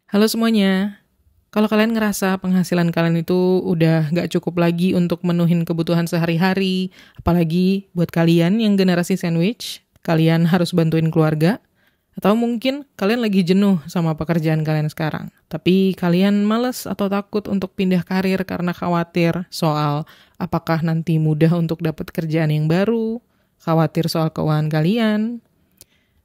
Halo semuanya, kalau kalian ngerasa penghasilan kalian itu udah nggak cukup lagi untuk menuhin kebutuhan sehari-hari, apalagi buat kalian yang generasi sandwich, kalian harus bantuin keluarga, atau mungkin kalian lagi jenuh sama pekerjaan kalian sekarang, tapi kalian males atau takut untuk pindah karir karena khawatir soal apakah nanti mudah untuk dapat kerjaan yang baru, khawatir soal keuangan kalian.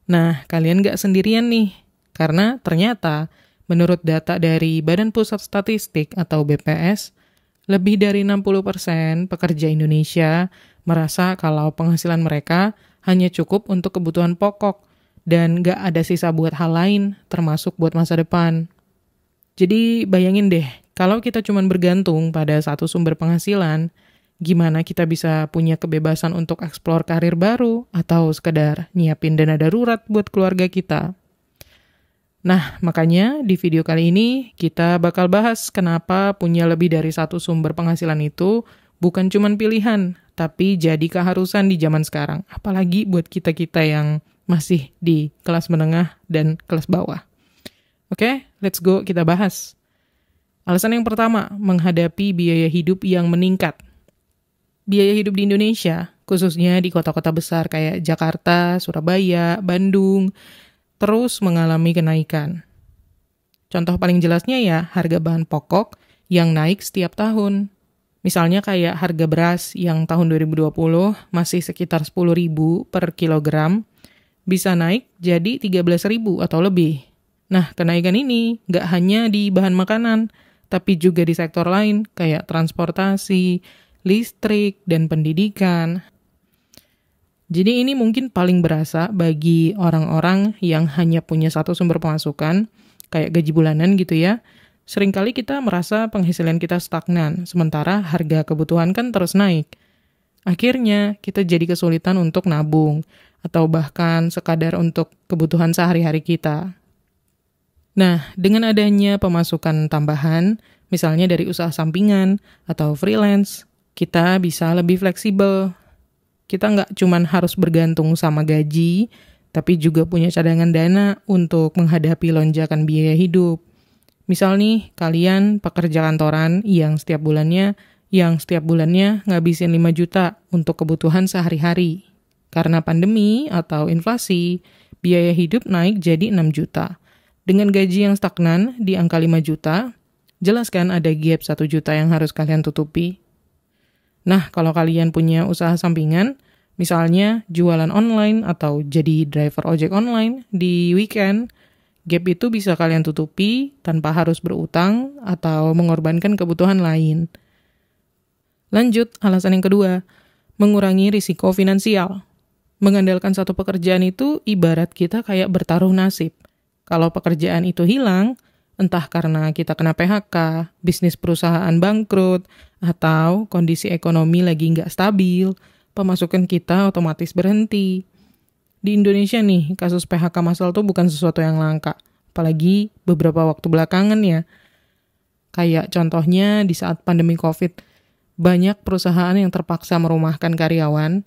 Nah, kalian nggak sendirian nih, karena ternyata menurut data dari Badan Pusat Statistik atau BPS, lebih dari 60% pekerja Indonesia merasa kalau penghasilan mereka hanya cukup untuk kebutuhan pokok dan nggak ada sisa buat hal lain, termasuk buat masa depan. Jadi bayangin deh, kalau kita cuma bergantung pada satu sumber penghasilan, gimana kita bisa punya kebebasan untuk eksplor karir baru atau sekedar nyiapin dana darurat buat keluarga kita? Nah, makanya di video kali ini kita bakal bahas kenapa punya lebih dari satu sumber penghasilan itu bukan cuma pilihan, tapi jadi keharusan di zaman sekarang. Apalagi buat kita-kita yang masih di kelas menengah dan kelas bawah. Oke, let's go kita bahas. Alasan yang pertama, menghadapi biaya hidup yang meningkat. Biaya hidup di Indonesia, khususnya di kota-kota besar kayak Jakarta, Surabaya, Bandung, terus mengalami kenaikan. Contoh paling jelasnya ya harga bahan pokok yang naik setiap tahun. Misalnya kayak harga beras yang tahun 2020 masih sekitar 10.000 per kilogram, bisa naik jadi 13.000 atau lebih. Nah, kenaikan ini nggak hanya di bahan makanan, tapi juga di sektor lain kayak transportasi, listrik, dan pendidikan. Jadi ini mungkin paling berasa bagi orang-orang yang hanya punya satu sumber pemasukan, kayak gaji bulanan gitu ya. Seringkali kita merasa penghasilan kita stagnan, sementara harga kebutuhan kan terus naik. Akhirnya kita jadi kesulitan untuk nabung, atau bahkan sekadar untuk kebutuhan sehari-hari kita. Nah, dengan adanya pemasukan tambahan, misalnya dari usaha sampingan atau freelance, kita bisa lebih fleksibel. Kita nggak cuman harus bergantung sama gaji, tapi juga punya cadangan dana untuk menghadapi lonjakan biaya hidup. Misal nih, kalian pekerja kantoran yang setiap bulannya ngabisin 5 juta untuk kebutuhan sehari-hari. Karena pandemi atau inflasi, biaya hidup naik jadi 6 juta. Dengan gaji yang stagnan di angka 5 juta, jelas kan ada gap 1 juta yang harus kalian tutupi. Nah, kalau kalian punya usaha sampingan, misalnya jualan online atau jadi driver ojek online di weekend, gap itu bisa kalian tutupi tanpa harus berutang atau mengorbankan kebutuhan lain. Lanjut, alasan yang kedua, mengurangi risiko finansial. Mengandalkan satu pekerjaan itu ibarat kita kayak bertaruh nasib. Kalau pekerjaan itu hilang, entah karena kita kena PHK, bisnis perusahaan bangkrut, atau kondisi ekonomi lagi nggak stabil, pemasukan kita otomatis berhenti. Di Indonesia nih, kasus PHK massal tuh bukan sesuatu yang langka. Apalagi beberapa waktu belakangan ya. Kayak contohnya di saat pandemi COVID, banyak perusahaan yang terpaksa merumahkan karyawan.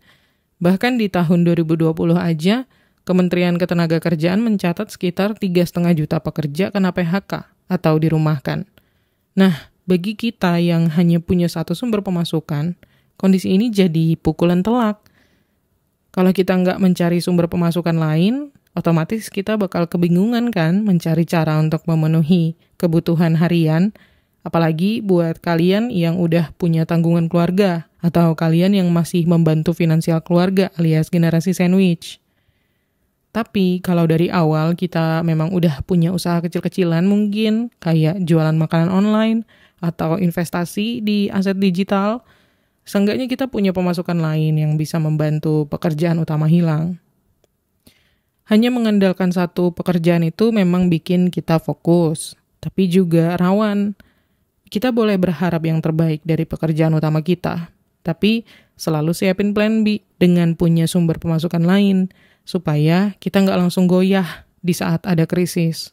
Bahkan di tahun 2020 aja, Kementerian Ketenagakerjaan mencatat sekitar 3,5 juta pekerja kena PHK atau dirumahkan. Nah, bagi kita yang hanya punya satu sumber pemasukan, kondisi ini jadi pukulan telak. Kalau kita nggak mencari sumber pemasukan lain, otomatis kita bakal kebingungan kan mencari cara untuk memenuhi kebutuhan harian, apalagi buat kalian yang udah punya tanggungan keluarga, atau kalian yang masih membantu finansial keluarga alias generasi sandwich. Tapi kalau dari awal kita memang udah punya usaha kecil-kecilan mungkin, kayak jualan makanan online atau investasi di aset digital, seenggaknya kita punya pemasukan lain yang bisa membantu pekerjaan utama hilang. Hanya mengandalkan satu pekerjaan itu memang bikin kita fokus, tapi juga rawan. Kita boleh berharap yang terbaik dari pekerjaan utama kita, tapi selalu siapin plan B dengan punya sumber pemasukan lain, supaya kita nggak langsung goyah di saat ada krisis.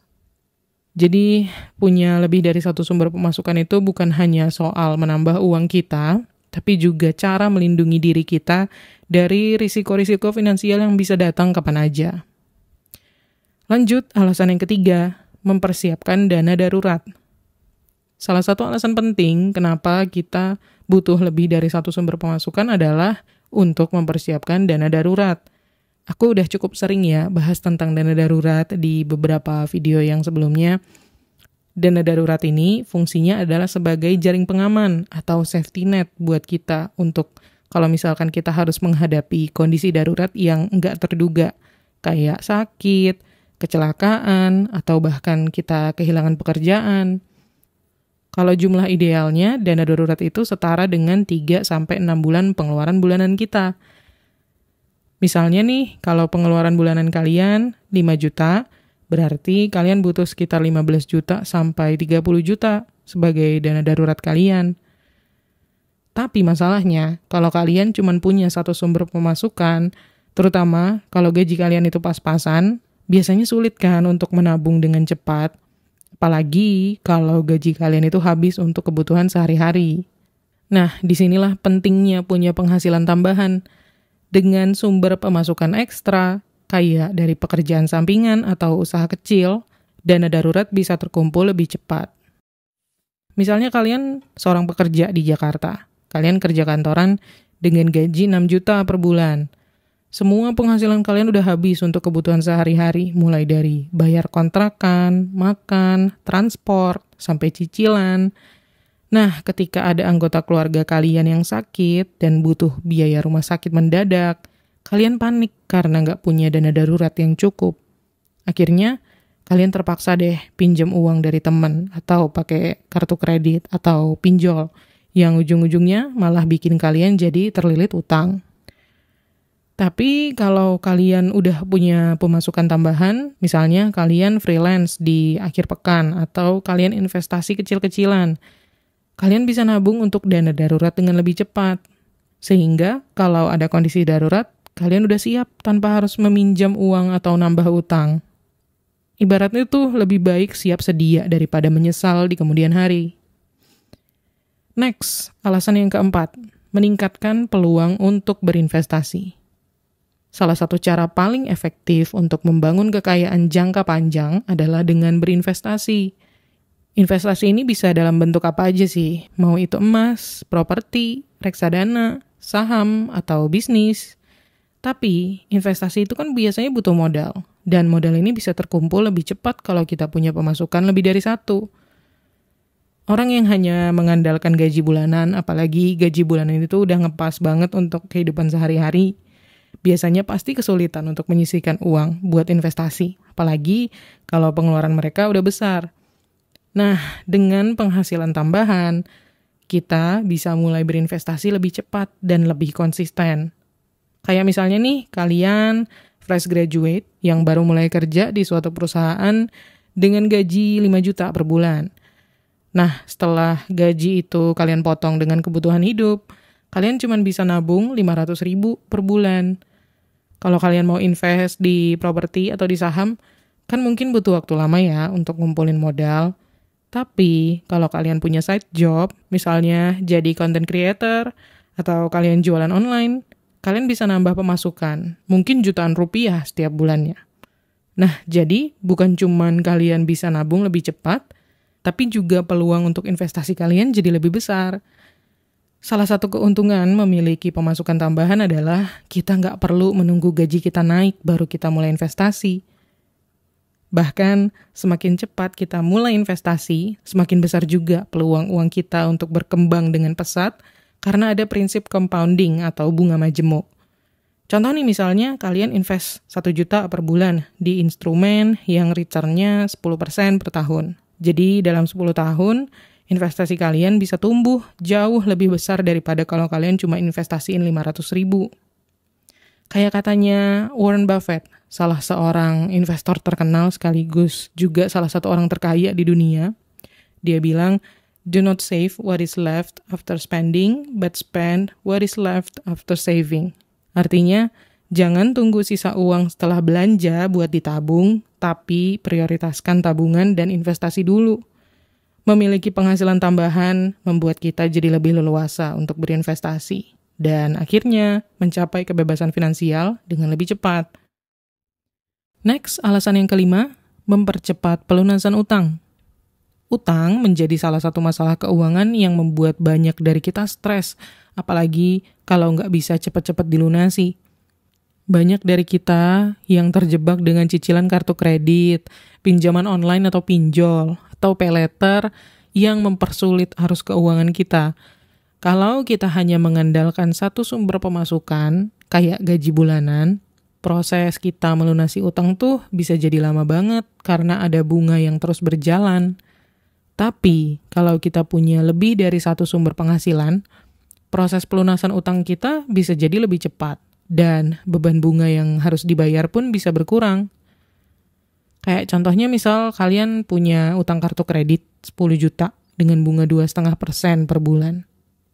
Jadi, punya lebih dari satu sumber pemasukan itu bukan hanya soal menambah uang kita, tapi juga cara melindungi diri kita dari risiko-risiko finansial yang bisa datang kapan aja. Lanjut, alasan yang ketiga, mempersiapkan dana darurat. Salah satu alasan penting kenapa kita butuh lebih dari satu sumber pemasukan adalah untuk mempersiapkan dana darurat. Aku udah cukup sering ya bahas tentang dana darurat di beberapa video yang sebelumnya. Dana darurat ini fungsinya adalah sebagai jaring pengaman atau safety net buat kita untuk kalau misalkan kita harus menghadapi kondisi darurat yang nggak terduga, kayak sakit, kecelakaan, atau bahkan kita kehilangan pekerjaan. Kalau jumlah idealnya, dana darurat itu setara dengan 3-6 bulan pengeluaran bulanan kita. Misalnya nih, kalau pengeluaran bulanan kalian 5 juta, berarti kalian butuh sekitar 15 juta sampai 30 juta sebagai dana darurat kalian. Tapi masalahnya, kalau kalian cuma punya satu sumber pemasukan, terutama kalau gaji kalian itu pas-pasan, biasanya sulit kan untuk menabung dengan cepat. Apalagi kalau gaji kalian itu habis untuk kebutuhan sehari-hari. Nah, disinilah pentingnya punya penghasilan tambahan. Dengan sumber pemasukan ekstra, kayak dari pekerjaan sampingan atau usaha kecil, dana darurat bisa terkumpul lebih cepat. Misalnya kalian seorang pekerja di Jakarta. Kalian kerja kantoran dengan gaji 6 juta per bulan. Semua penghasilan kalian udah habis untuk kebutuhan sehari-hari, mulai dari bayar kontrakan, makan, transport, sampai cicilan. Nah, ketika ada anggota keluarga kalian yang sakit dan butuh biaya rumah sakit mendadak, kalian panik karena nggak punya dana darurat yang cukup. Akhirnya, kalian terpaksa deh pinjam uang dari teman atau pakai kartu kredit atau pinjol, yang ujung-ujungnya malah bikin kalian jadi terlilit utang. Tapi kalau kalian udah punya pemasukan tambahan, misalnya kalian freelance di akhir pekan atau kalian investasi kecil-kecilan, kalian bisa nabung untuk dana darurat dengan lebih cepat. Sehingga kalau ada kondisi darurat, kalian udah siap tanpa harus meminjam uang atau nambah utang. Ibaratnya tuh lebih baik siap sedia daripada menyesal di kemudian hari. Next, alasan yang keempat, meningkatkan peluang untuk berinvestasi. Salah satu cara paling efektif untuk membangun kekayaan jangka panjang adalah dengan berinvestasi. Investasi ini bisa dalam bentuk apa aja sih? Mau itu emas, properti, reksadana, saham, atau bisnis. Tapi investasi itu kan biasanya butuh modal. Dan modal ini bisa terkumpul lebih cepat kalau kita punya pemasukan lebih dari satu. Orang yang hanya mengandalkan gaji bulanan, apalagi gaji bulanan itu udah ngepas banget untuk kehidupan sehari-hari, biasanya pasti kesulitan untuk menyisihkan uang buat investasi, apalagi kalau pengeluaran mereka udah besar. Nah, dengan penghasilan tambahan, kita bisa mulai berinvestasi lebih cepat dan lebih konsisten. Kayak misalnya nih, kalian fresh graduate yang baru mulai kerja di suatu perusahaan dengan gaji 5 juta per bulan. Nah, setelah gaji itu kalian potong dengan kebutuhan hidup, kalian cuma bisa nabung 500.000 per bulan. Kalau kalian mau invest di properti atau di saham, kan mungkin butuh waktu lama ya untuk ngumpulin modal. Tapi kalau kalian punya side job, misalnya jadi content creator, atau kalian jualan online, kalian bisa nambah pemasukan, mungkin jutaan rupiah setiap bulannya. Nah, jadi bukan cuman kalian bisa nabung lebih cepat, tapi juga peluang untuk investasi kalian jadi lebih besar. Salah satu keuntungan memiliki pemasukan tambahan adalah kita nggak perlu menunggu gaji kita naik baru kita mulai investasi. Bahkan semakin cepat kita mulai investasi, semakin besar juga peluang uang kita untuk berkembang dengan pesat karena ada prinsip compounding atau bunga majemuk. Contoh nih misalnya kalian invest 1 juta per bulan di instrumen yang return-nya 10% per tahun. Jadi dalam 10 tahun, investasi kalian bisa tumbuh jauh lebih besar daripada kalau kalian cuma investasiin 500.000. Kayak katanya Warren Buffett, salah seorang investor terkenal sekaligus juga salah satu orang terkaya di dunia. Dia bilang, "Do not save what is left after spending, but spend what is left after saving." Artinya, jangan tunggu sisa uang setelah belanja buat ditabung, tapi prioritaskan tabungan dan investasi dulu. Memiliki penghasilan tambahan membuat kita jadi lebih leluasa untuk berinvestasi. Dan akhirnya mencapai kebebasan finansial dengan lebih cepat. Next, alasan yang kelima, Mempercepat pelunasan utang. Utang menjadi salah satu masalah keuangan yang membuat banyak dari kita stres, apalagi kalau nggak bisa cepat-cepat dilunasi. Banyak dari kita yang terjebak dengan cicilan kartu kredit, pinjaman online atau pinjol, atau pay later yang mempersulit arus keuangan kita. Kalau kita hanya mengandalkan satu sumber pemasukan, kayak gaji bulanan, proses kita melunasi utang tuh bisa jadi lama banget karena ada bunga yang terus berjalan. Tapi, kalau kita punya lebih dari satu sumber penghasilan, proses pelunasan utang kita bisa jadi lebih cepat, dan beban bunga yang harus dibayar pun bisa berkurang. Kayak contohnya misal kalian punya utang kartu kredit 10 juta dengan bunga 2,5% per bulan.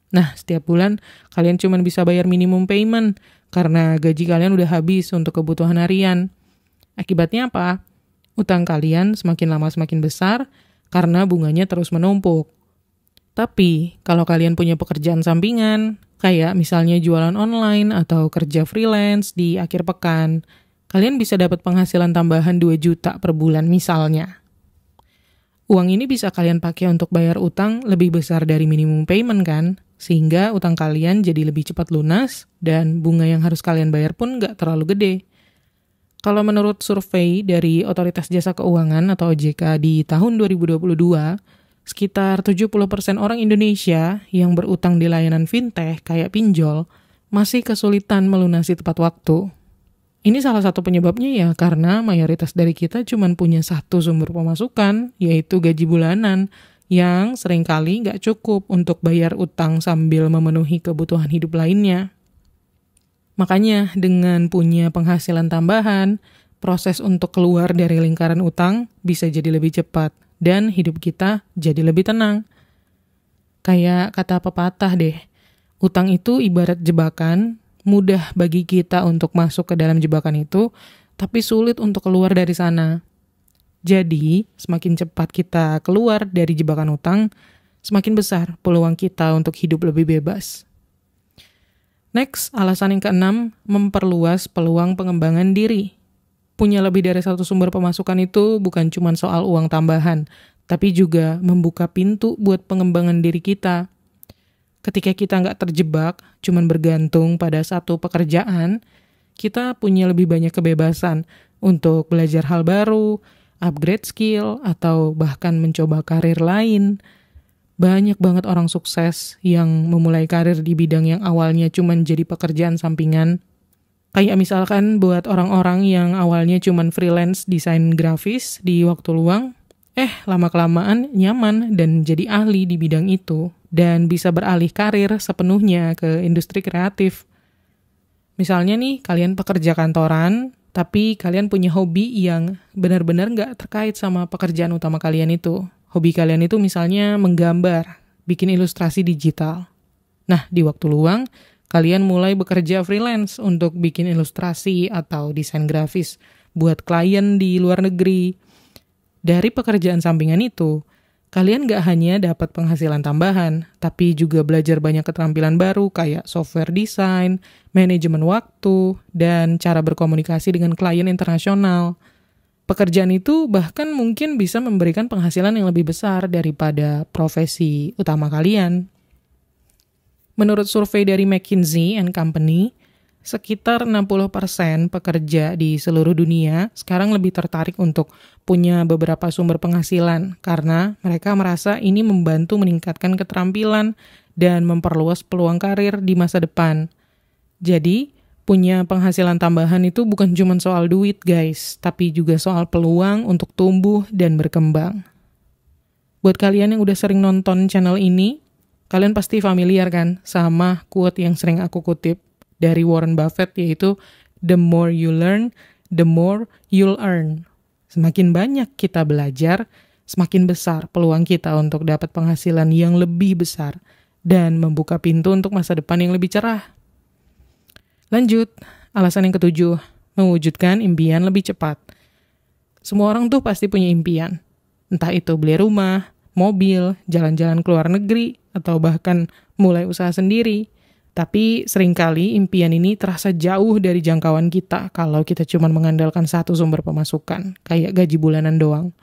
Nah, setiap bulan kalian cuma bisa bayar minimum payment karena gaji kalian udah habis untuk kebutuhan harian. Akibatnya apa? Utang kalian semakin lama semakin besar, karena bunganya terus menumpuk. Tapi, kalau kalian punya pekerjaan sampingan, kayak misalnya jualan online atau kerja freelance di akhir pekan, kalian bisa dapat penghasilan tambahan 2 juta per bulan misalnya. Uang ini bisa kalian pakai untuk bayar utang lebih besar dari minimum payment kan? Sehingga utang kalian jadi lebih cepat lunas, dan bunga yang harus kalian bayar pun nggak terlalu gede. Kalau menurut survei dari Otoritas Jasa Keuangan atau OJK di tahun 2022, sekitar 70% orang Indonesia yang berutang di layanan fintech kayak pinjol masih kesulitan melunasi tepat waktu. Ini salah satu penyebabnya ya karena mayoritas dari kita cuma punya satu sumber pemasukan, yaitu gaji bulanan, yang seringkali nggak cukup untuk bayar utang sambil memenuhi kebutuhan hidup lainnya. Makanya dengan punya penghasilan tambahan, proses untuk keluar dari lingkaran utang bisa jadi lebih cepat dan hidup kita jadi lebih tenang. Kayak kata pepatah deh, utang itu ibarat jebakan, mudah bagi kita untuk masuk ke dalam jebakan itu, tapi sulit untuk keluar dari sana. Jadi, semakin cepat kita keluar dari jebakan utang, semakin besar peluang kita untuk hidup lebih bebas. Next, alasan yang keenam, memperluas peluang pengembangan diri. Punya lebih dari satu sumber pemasukan itu bukan cuma soal uang tambahan, tapi juga membuka pintu buat pengembangan diri kita. Ketika kita nggak terjebak, cuma bergantung pada satu pekerjaan, kita punya lebih banyak kebebasan untuk belajar hal baru, upgrade skill, atau bahkan mencoba karir lain. Banyak banget orang sukses yang memulai karir di bidang yang awalnya cuma jadi pekerjaan sampingan. Kayak misalkan buat orang-orang yang awalnya cuma freelance desain grafis di waktu luang, lama-kelamaan nyaman dan jadi ahli di bidang itu, dan bisa beralih karir sepenuhnya ke industri kreatif. Misalnya nih, kalian pekerja kantoran, tapi kalian punya hobi yang benar-benar nggak terkait sama pekerjaan utama kalian itu. Hobi kalian itu misalnya menggambar, bikin ilustrasi digital. Nah, di waktu luang, kalian mulai bekerja freelance untuk bikin ilustrasi atau desain grafis buat klien di luar negeri. Dari pekerjaan sampingan itu, kalian gak hanya dapat penghasilan tambahan, tapi juga belajar banyak keterampilan baru kayak software design, manajemen waktu, dan cara berkomunikasi dengan klien internasional. Pekerjaan itu bahkan mungkin bisa memberikan penghasilan yang lebih besar daripada profesi utama kalian. Menurut survei dari McKinsey & Company, sekitar 60% pekerja di seluruh dunia sekarang lebih tertarik untuk punya beberapa sumber penghasilan karena mereka merasa ini membantu meningkatkan keterampilan dan memperluas peluang karir di masa depan. Jadi, punya penghasilan tambahan itu bukan cuma soal duit guys, tapi juga soal peluang untuk tumbuh dan berkembang. Buat kalian yang udah sering nonton channel ini, kalian pasti familiar kan sama quote yang sering aku kutip dari Warren Buffett, yaitu the more you learn, the more you'll earn. Semakin banyak kita belajar, semakin besar peluang kita untuk dapat penghasilan yang lebih besar dan membuka pintu untuk masa depan yang lebih cerah. Lanjut, alasan yang ketujuh, mewujudkan impian lebih cepat. Semua orang tuh pasti punya impian. Entah itu beli rumah, mobil, jalan-jalan ke luar negeri, atau bahkan mulai usaha sendiri. Tapi seringkali impian ini terasa jauh dari jangkauan kita kalau kita cuma mengandalkan satu sumber pemasukan, kayak gaji bulanan doang.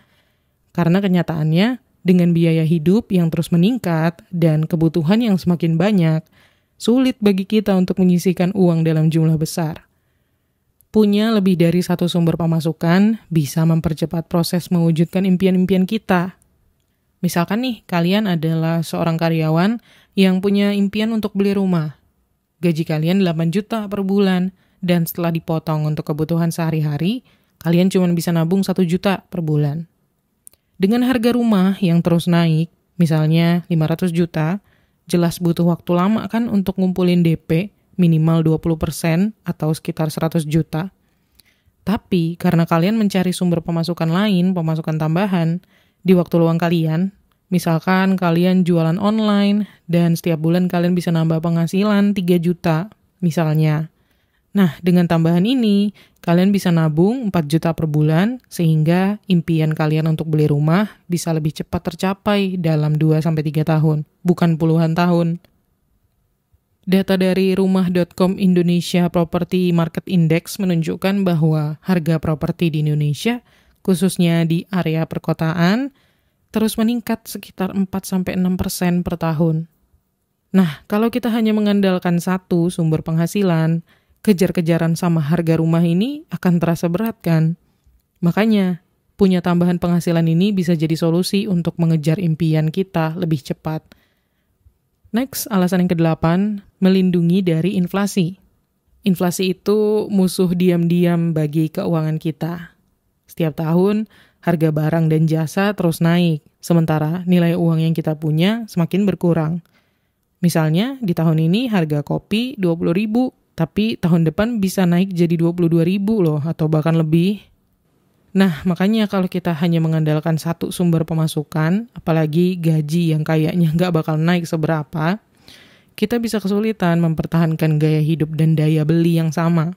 Karena kenyataannya, dengan biaya hidup yang terus meningkat dan kebutuhan yang semakin banyak, sulit bagi kita untuk menyisihkan uang dalam jumlah besar. Punya lebih dari satu sumber pemasukan bisa mempercepat proses mewujudkan impian-impian kita. Misalkan nih, kalian adalah seorang karyawan yang punya impian untuk beli rumah. Gaji kalian 8 juta per bulan, dan setelah dipotong untuk kebutuhan sehari-hari, kalian cuma bisa nabung 1 juta per bulan. Dengan harga rumah yang terus naik, misalnya 500 juta, jelas butuh waktu lama kan untuk ngumpulin DP minimal 20% atau sekitar 100 juta. Tapi karena kalian mencari sumber pemasukan lain, pemasukan tambahan, di waktu luang kalian, misalkan kalian jualan online dan setiap bulan kalian bisa nambah penghasilan 3 juta, misalnya. Nah, dengan tambahan ini, kalian bisa nabung 4 juta per bulan, sehingga impian kalian untuk beli rumah bisa lebih cepat tercapai dalam 2-3 tahun, bukan puluhan tahun. Data dari rumah.com Indonesia Property Market Index menunjukkan bahwa harga properti di Indonesia, khususnya di area perkotaan, terus meningkat sekitar 4-6% per tahun. Nah, kalau kita hanya mengandalkan satu sumber penghasilan, kejar-kejaran sama harga rumah ini akan terasa berat kan? Makanya, punya tambahan penghasilan ini bisa jadi solusi untuk mengejar impian kita lebih cepat. Next, alasan yang ke-8, melindungi dari inflasi. Inflasi itu musuh diam-diam bagi keuangan kita. Setiap tahun, harga barang dan jasa terus naik, sementara nilai uang yang kita punya semakin berkurang. Misalnya, di tahun ini harga kopi 20.000, tapi tahun depan bisa naik jadi 22.000 loh, atau bahkan lebih. Nah, makanya kalau kita hanya mengandalkan satu sumber pemasukan, apalagi gaji yang kayaknya nggak bakal naik seberapa, kita bisa kesulitan mempertahankan gaya hidup dan daya beli yang sama.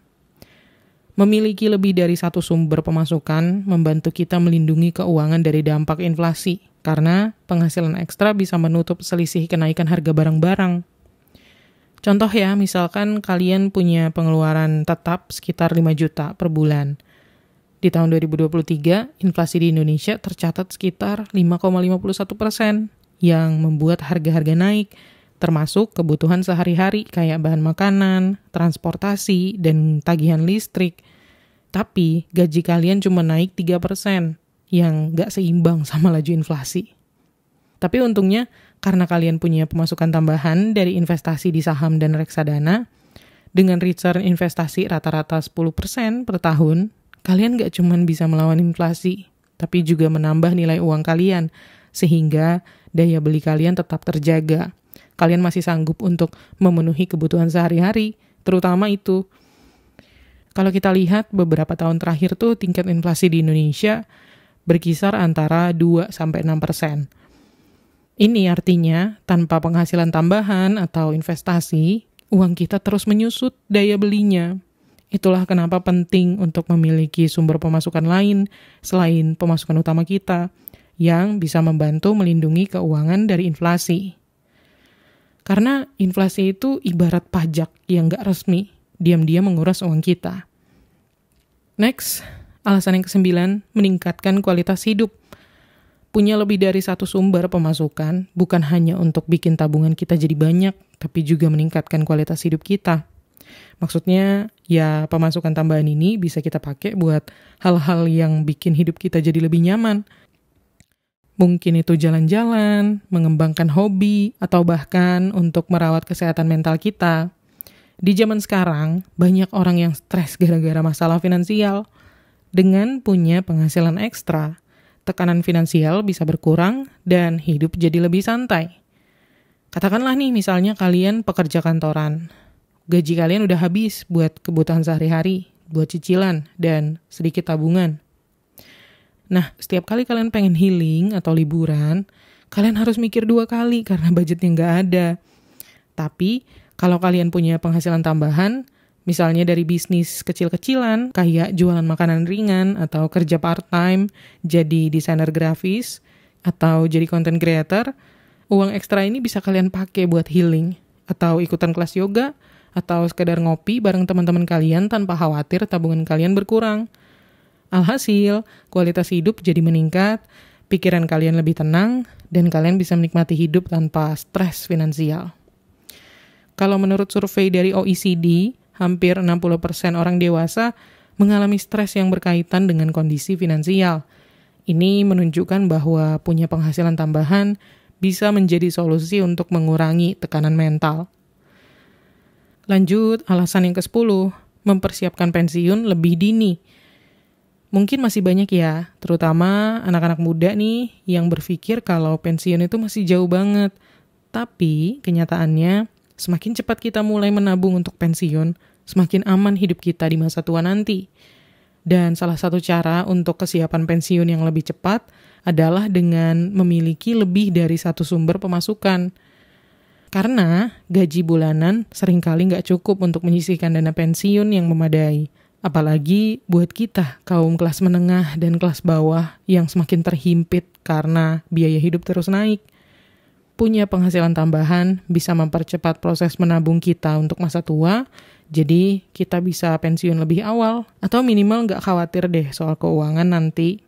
Memiliki lebih dari satu sumber pemasukan membantu kita melindungi keuangan dari dampak inflasi, karena penghasilan ekstra bisa menutup selisih kenaikan harga barang-barang. Contoh ya, misalkan kalian punya pengeluaran tetap sekitar 5 juta per bulan. Di tahun 2023, inflasi di Indonesia tercatat sekitar 5,51%, yang membuat harga-harga naik, termasuk kebutuhan sehari-hari kayak bahan makanan, transportasi, dan tagihan listrik. Tapi gaji kalian cuma naik 3%, yang nggak seimbang sama laju inflasi. Tapi untungnya, karena kalian punya pemasukan tambahan dari investasi di saham dan reksadana, dengan return investasi rata-rata 10% per tahun, kalian nggak cuma bisa melawan inflasi, tapi juga menambah nilai uang kalian, sehingga daya beli kalian tetap terjaga. Kalian masih sanggup untuk memenuhi kebutuhan sehari-hari, terutama itu. Kalau kita lihat beberapa tahun terakhir tuh tingkat inflasi di Indonesia berkisar antara 2-6%. Ini artinya tanpa penghasilan tambahan atau investasi, uang kita terus menyusut daya belinya. Itulah kenapa penting untuk memiliki sumber pemasukan lain selain pemasukan utama kita yang bisa membantu melindungi keuangan dari inflasi. Karena inflasi itu ibarat pajak yang nggak resmi, diam-diam menguras uang kita. Next, alasan yang ke-9, meningkatkan kualitas hidup. Punya lebih dari satu sumber pemasukan bukan hanya untuk bikin tabungan kita jadi banyak, tapi juga meningkatkan kualitas hidup kita. Maksudnya, ya pemasukan tambahan ini bisa kita pakai buat hal-hal yang bikin hidup kita jadi lebih nyaman. Mungkin itu jalan-jalan, mengembangkan hobi, atau bahkan untuk merawat kesehatan mental kita. Di zaman sekarang, banyak orang yang stres gara-gara masalah finansial. Dengan punya penghasilan ekstra, tekanan finansial bisa berkurang dan hidup jadi lebih santai. Katakanlah nih, misalnya kalian pekerja kantoran. Gaji kalian udah habis buat kebutuhan sehari-hari, buat cicilan, dan sedikit tabungan. Nah, setiap kali kalian pengen healing atau liburan, kalian harus mikir 2 kali karena budgetnya nggak ada. Tapi, kalau kalian punya penghasilan tambahan, misalnya dari bisnis kecil-kecilan, kayak jualan makanan ringan atau kerja part-time, jadi desainer grafis, atau jadi content creator, uang ekstra ini bisa kalian pakai buat healing. atau ikutan kelas yoga, atau sekedar ngopi bareng teman-teman kalian tanpa khawatir tabungan kalian berkurang. Alhasil, kualitas hidup jadi meningkat, pikiran kalian lebih tenang, dan kalian bisa menikmati hidup tanpa stres finansial. Kalau menurut survei dari OECD, hampir 60% orang dewasa mengalami stres yang berkaitan dengan kondisi finansial. Ini menunjukkan bahwa punya penghasilan tambahan bisa menjadi solusi untuk mengurangi tekanan mental. Lanjut, alasan yang ke-10, mempersiapkan pensiun lebih dini. Mungkin masih banyak ya, terutama anak-anak muda nih yang berpikir kalau pensiun itu masih jauh banget. Tapi kenyataannya, semakin cepat kita mulai menabung untuk pensiun, semakin aman hidup kita di masa tua nanti. Dan salah satu cara untuk kesiapan pensiun yang lebih cepat adalah dengan memiliki lebih dari satu sumber pemasukan. Karena gaji bulanan seringkali nggak cukup untuk menyisihkan dana pensiun yang memadai. Apalagi buat kita, kaum kelas menengah dan kelas bawah yang semakin terhimpit karena biaya hidup terus naik. Punya penghasilan tambahan bisa mempercepat proses menabung kita untuk masa tua, jadi kita bisa pensiun lebih awal, atau minimal nggak khawatir deh soal keuangan nanti.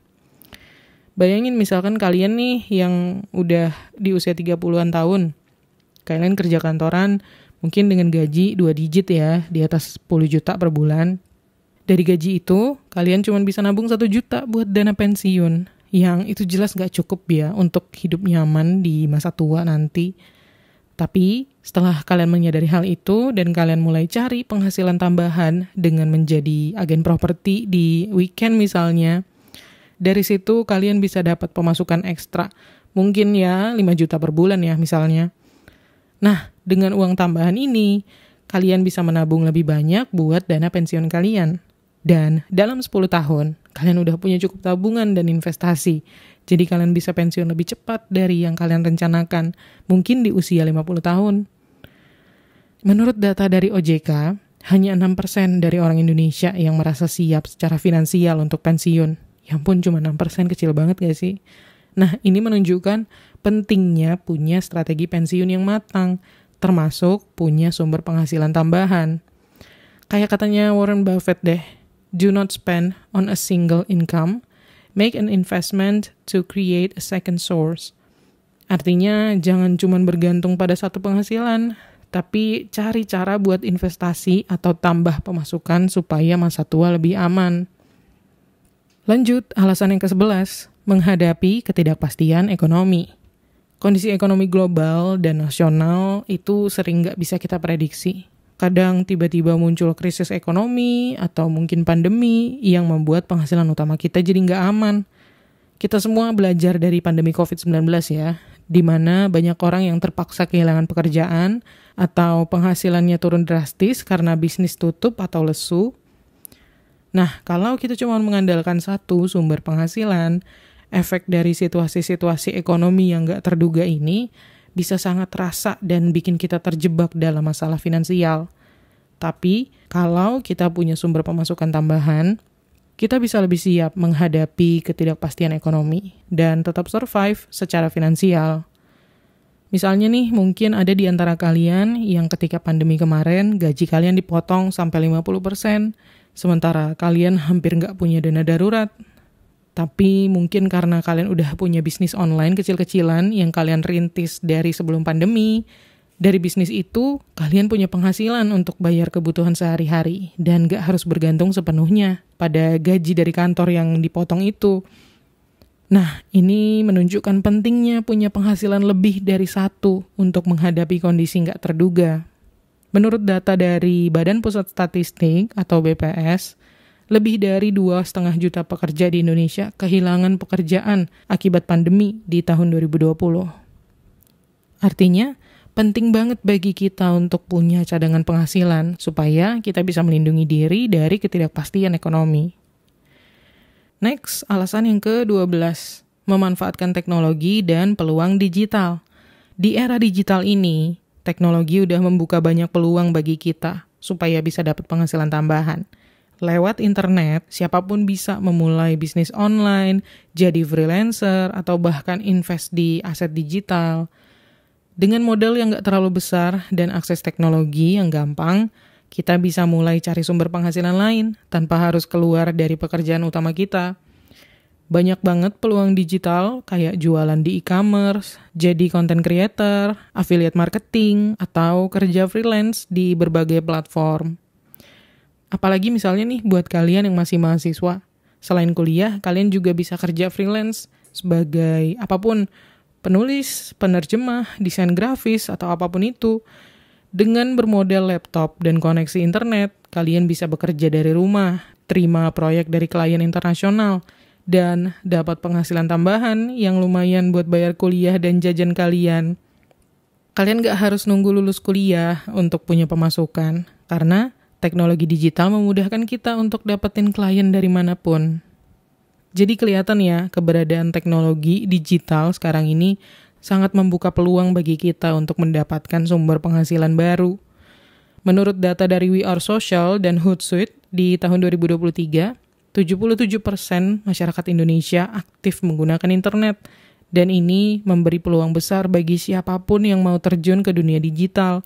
Bayangin misalkan kalian nih yang udah di usia 30-an tahun, kalian kerja kantoran mungkin dengan gaji 2 digit ya, di atas 10 juta per bulan. Dari gaji itu, kalian cuma bisa nabung 1 juta buat dana pensiun. Yang itu jelas gak cukup ya untuk hidup nyaman di masa tua nanti. Tapi setelah kalian menyadari hal itu dan kalian mulai cari penghasilan tambahan dengan menjadi agen properti di weekend misalnya, dari situ kalian bisa dapat pemasukan ekstra. Mungkin ya 5 juta per bulan ya misalnya. Nah, dengan uang tambahan ini, kalian bisa menabung lebih banyak buat dana pensiun kalian. Dan dalam 10 tahun, kalian udah punya cukup tabungan dan investasi. Jadi kalian bisa pensiun lebih cepat dari yang kalian rencanakan, mungkin di usia 50 tahun. Menurut data dari OJK, hanya 6% dari orang Indonesia yang merasa siap secara finansial untuk pensiun. Ya ampun, cuma 6%, kecil banget gak sih? Nah, ini menunjukkan pentingnya punya strategi pensiun yang matang, termasuk punya sumber penghasilan tambahan. Kayak katanya Warren Buffett deh, do not spend on a single income, make an investment to create a second source. Artinya, jangan cuma bergantung pada satu penghasilan, tapi cari cara buat investasi atau tambah pemasukan supaya masa tua lebih aman. Lanjut, alasan yang ke-11, menghadapi ketidakpastian ekonomi. Kondisi ekonomi global dan nasional itu sering nggak bisa kita prediksi. Kadang tiba-tiba muncul krisis ekonomi atau mungkin pandemi yang membuat penghasilan utama kita jadi nggak aman. Kita semua belajar dari pandemi COVID-19 ya, di mana banyak orang yang terpaksa kehilangan pekerjaan atau penghasilannya turun drastis karena bisnis tutup atau lesu. Nah, kalau kita cuma mengandalkan satu sumber penghasilan, efek dari situasi-situasi ekonomi yang nggak terduga ini bisa sangat terasa dan bikin kita terjebak dalam masalah finansial. Tapi, kalau kita punya sumber pemasukan tambahan, kita bisa lebih siap menghadapi ketidakpastian ekonomi dan tetap survive secara finansial. Misalnya nih, mungkin ada di antara kalian yang ketika pandemi kemarin gaji kalian dipotong sampai 50%, sementara kalian hampir nggak punya dana darurat. Tapi mungkin karena kalian udah punya bisnis online kecil-kecilan yang kalian rintis dari sebelum pandemi, dari bisnis itu kalian punya penghasilan untuk bayar kebutuhan sehari-hari dan gak harus bergantung sepenuhnya pada gaji dari kantor yang dipotong itu. Nah, ini menunjukkan pentingnya punya penghasilan lebih dari satu untuk menghadapi kondisi gak terduga. Menurut data dari Badan Pusat Statistik atau BPS, lebih dari 2,5 juta pekerja di Indonesia kehilangan pekerjaan akibat pandemi di tahun 2020. Artinya, penting banget bagi kita untuk punya cadangan penghasilan supaya kita bisa melindungi diri dari ketidakpastian ekonomi. Next, alasan yang ke-12, memanfaatkan teknologi dan peluang digital. Di era digital ini, teknologi udah membuka banyak peluang bagi kita supaya bisa dapat penghasilan tambahan. Lewat internet, siapapun bisa memulai bisnis online, jadi freelancer, atau bahkan invest di aset digital. Dengan modal yang nggak terlalu besar dan akses teknologi yang gampang, kita bisa mulai cari sumber penghasilan lain tanpa harus keluar dari pekerjaan utama kita. Banyak banget peluang digital kayak jualan di e-commerce, jadi content creator, affiliate marketing, atau kerja freelance di berbagai platform. Apalagi misalnya nih buat kalian yang masih mahasiswa. Selain kuliah, kalian juga bisa kerja freelance sebagai apapun, penulis, penerjemah, desain grafis, atau apapun itu. Dengan bermodal laptop dan koneksi internet, kalian bisa bekerja dari rumah, terima proyek dari klien internasional, dan dapat penghasilan tambahan yang lumayan buat bayar kuliah dan jajan kalian. Kalian gak harus nunggu lulus kuliah untuk punya pemasukan, karena teknologi digital memudahkan kita untuk dapetin klien dari manapun. Jadi kelihatan ya, keberadaan teknologi digital sekarang ini sangat membuka peluang bagi kita untuk mendapatkan sumber penghasilan baru. Menurut data dari We Are Social dan Hootsuite di tahun 2023, 77% masyarakat Indonesia aktif menggunakan internet, dan ini memberi peluang besar bagi siapapun yang mau terjun ke dunia digital.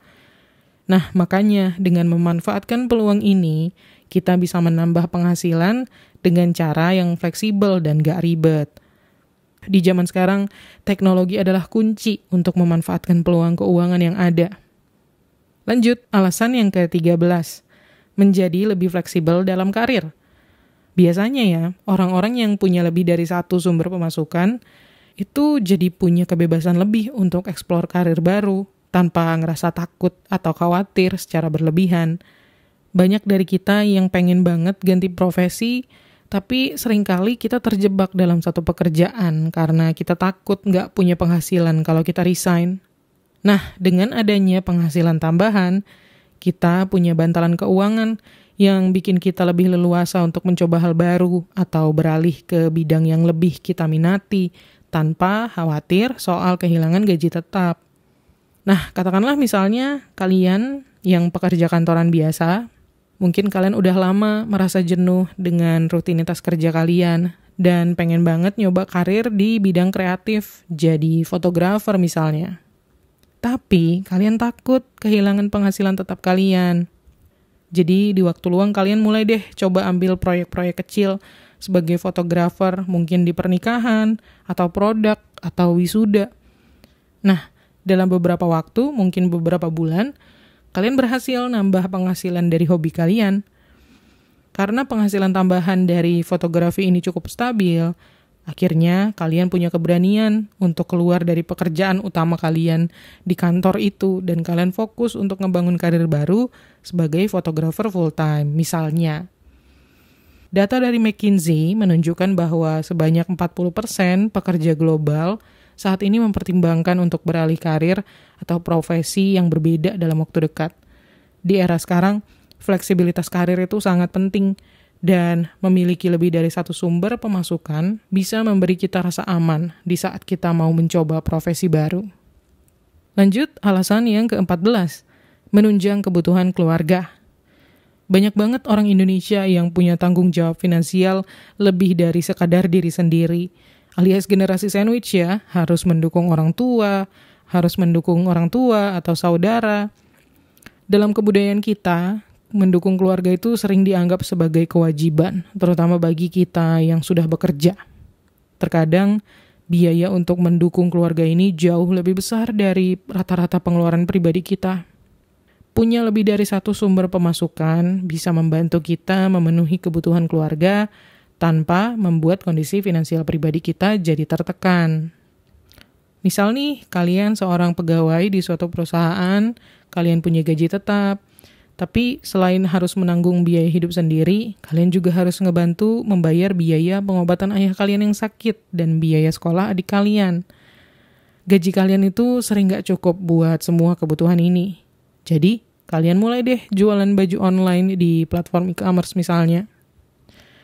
Nah, makanya dengan memanfaatkan peluang ini, kita bisa menambah penghasilan dengan cara yang fleksibel dan gak ribet. Di zaman sekarang, teknologi adalah kunci untuk memanfaatkan peluang keuangan yang ada. Lanjut, alasan yang ke-13, menjadi lebih fleksibel dalam karir. Biasanya ya, orang-orang yang punya lebih dari satu sumber pemasukan, itu jadi punya kebebasan lebih untuk eksplor karir baru, tanpa ngerasa takut atau khawatir secara berlebihan. Banyak dari kita yang pengen banget ganti profesi, tapi seringkali kita terjebak dalam satu pekerjaan karena kita takut nggak punya penghasilan kalau kita resign. Nah, dengan adanya penghasilan tambahan, kita punya bantalan keuangan yang bikin kita lebih leluasa untuk mencoba hal baru atau beralih ke bidang yang lebih kita minati tanpa khawatir soal kehilangan gaji tetap. Nah, katakanlah misalnya kalian yang pekerja kantoran biasa, mungkin kalian udah lama merasa jenuh dengan rutinitas kerja kalian dan pengen banget nyoba karir di bidang kreatif, jadi fotografer misalnya. Tapi kalian takut kehilangan penghasilan tetap kalian. Jadi di waktu luang kalian mulai deh coba ambil proyek-proyek kecil sebagai fotografer, mungkin di pernikahan, atau produk, atau wisuda. Nah, dalam beberapa waktu, mungkin beberapa bulan, kalian berhasil nambah penghasilan dari hobi kalian. Karena penghasilan tambahan dari fotografi ini cukup stabil, akhirnya kalian punya keberanian untuk keluar dari pekerjaan utama kalian di kantor itu dan kalian fokus untuk ngebangun karir baru sebagai fotografer full-time. Misalnya, data dari McKinsey menunjukkan bahwa sebanyak 40% pekerja global saat ini mempertimbangkan untuk beralih karir atau profesi yang berbeda dalam waktu dekat. Di era sekarang, fleksibilitas karir itu sangat penting, dan memiliki lebih dari satu sumber pemasukan bisa memberi kita rasa aman di saat kita mau mencoba profesi baru. Lanjut, alasan yang ke-14, menunjang kebutuhan keluarga. Banyak banget orang Indonesia yang punya tanggung jawab finansial lebih dari sekadar diri sendiri, alias generasi sandwich ya, harus mendukung orang tua atau saudara. Dalam kebudayaan kita, mendukung keluarga itu sering dianggap sebagai kewajiban, terutama bagi kita yang sudah bekerja. Terkadang, biaya untuk mendukung keluarga ini jauh lebih besar dari rata-rata pengeluaran pribadi kita. Punya lebih dari satu sumber pemasukan bisa membantu kita memenuhi kebutuhan keluarga tanpa membuat kondisi finansial pribadi kita jadi tertekan. Misal nih, kalian seorang pegawai di suatu perusahaan, kalian punya gaji tetap, tapi selain harus menanggung biaya hidup sendiri, kalian juga harus ngebantu membayar biaya pengobatan ayah kalian yang sakit dan biaya sekolah adik kalian. Gaji kalian itu sering gak cukup buat semua kebutuhan ini. Jadi, kalian mulai deh jualan baju online di platform e-commerce misalnya.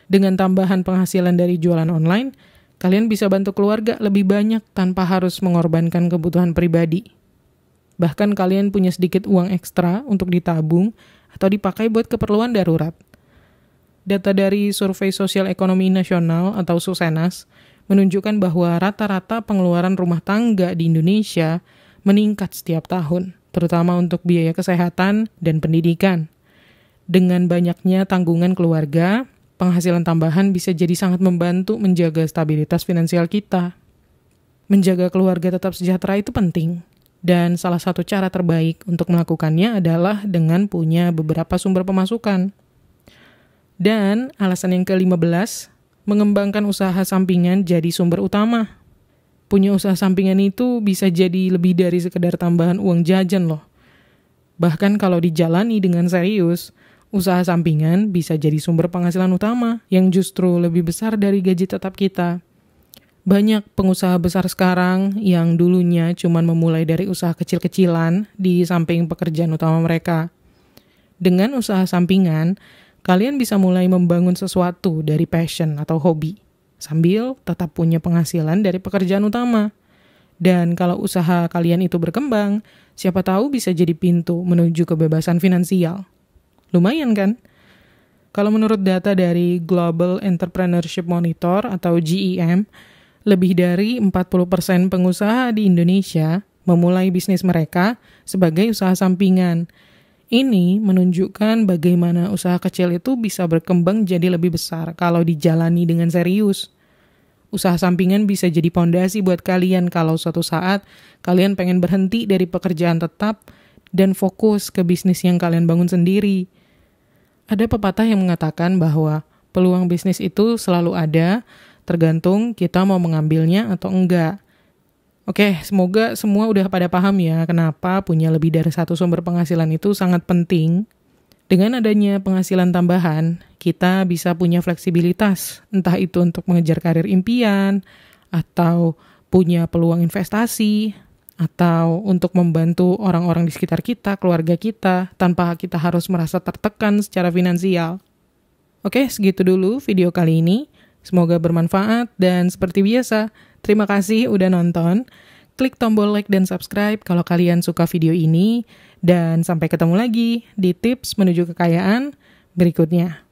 Dengan tambahan penghasilan dari jualan online, kalian bisa bantu keluarga lebih banyak tanpa harus mengorbankan kebutuhan pribadi. Bahkan kalian punya sedikit uang ekstra untuk ditabung atau dipakai buat keperluan darurat. Data dari Survei Sosial Ekonomi Nasional atau Susenas menunjukkan bahwa rata-rata pengeluaran rumah tangga di Indonesia meningkat setiap tahun, terutama untuk biaya kesehatan dan pendidikan. Dengan banyaknya tanggungan keluarga, penghasilan tambahan bisa jadi sangat membantu menjaga stabilitas finansial kita. Menjaga keluarga tetap sejahtera itu penting, dan salah satu cara terbaik untuk melakukannya adalah dengan punya beberapa sumber pemasukan. Dan alasan yang ke-15, mengembangkan usaha sampingan jadi sumber utama. Punya usaha sampingan itu bisa jadi lebih dari sekedar tambahan uang jajan loh. Bahkan kalau dijalani dengan serius, usaha sampingan bisa jadi sumber penghasilan utama yang justru lebih besar dari gaji tetap kita. Banyak pengusaha besar sekarang yang dulunya cuma memulai dari usaha kecil-kecilan di samping pekerjaan utama mereka. Dengan usaha sampingan, kalian bisa mulai membangun sesuatu dari passion atau hobi, sambil tetap punya penghasilan dari pekerjaan utama. Dan kalau usaha kalian itu berkembang, siapa tahu bisa jadi pintu menuju kebebasan finansial. Lumayan kan? Kalau menurut data dari Global Entrepreneurship Monitor atau GEM, lebih dari 40% pengusaha di Indonesia memulai bisnis mereka sebagai usaha sampingan. Ini menunjukkan bagaimana usaha kecil itu bisa berkembang jadi lebih besar kalau dijalani dengan serius. Usaha sampingan bisa jadi pondasi buat kalian kalau suatu saat kalian pengen berhenti dari pekerjaan tetap dan fokus ke bisnis yang kalian bangun sendiri. Ada pepatah yang mengatakan bahwa peluang bisnis itu selalu ada, tergantung kita mau mengambilnya atau enggak. Oke, semoga semua udah pada paham ya kenapa punya lebih dari satu sumber penghasilan itu sangat penting. Dengan adanya penghasilan tambahan, kita bisa punya fleksibilitas, entah itu untuk mengejar karir impian, atau punya peluang investasi, atau untuk membantu orang-orang di sekitar kita, keluarga kita, tanpa kita harus merasa tertekan secara finansial. Oke, segitu dulu video kali ini. Semoga bermanfaat dan seperti biasa, terima kasih udah nonton. Klik tombol like dan subscribe kalau kalian suka video ini. Dan sampai ketemu lagi di tips menuju kekayaan berikutnya.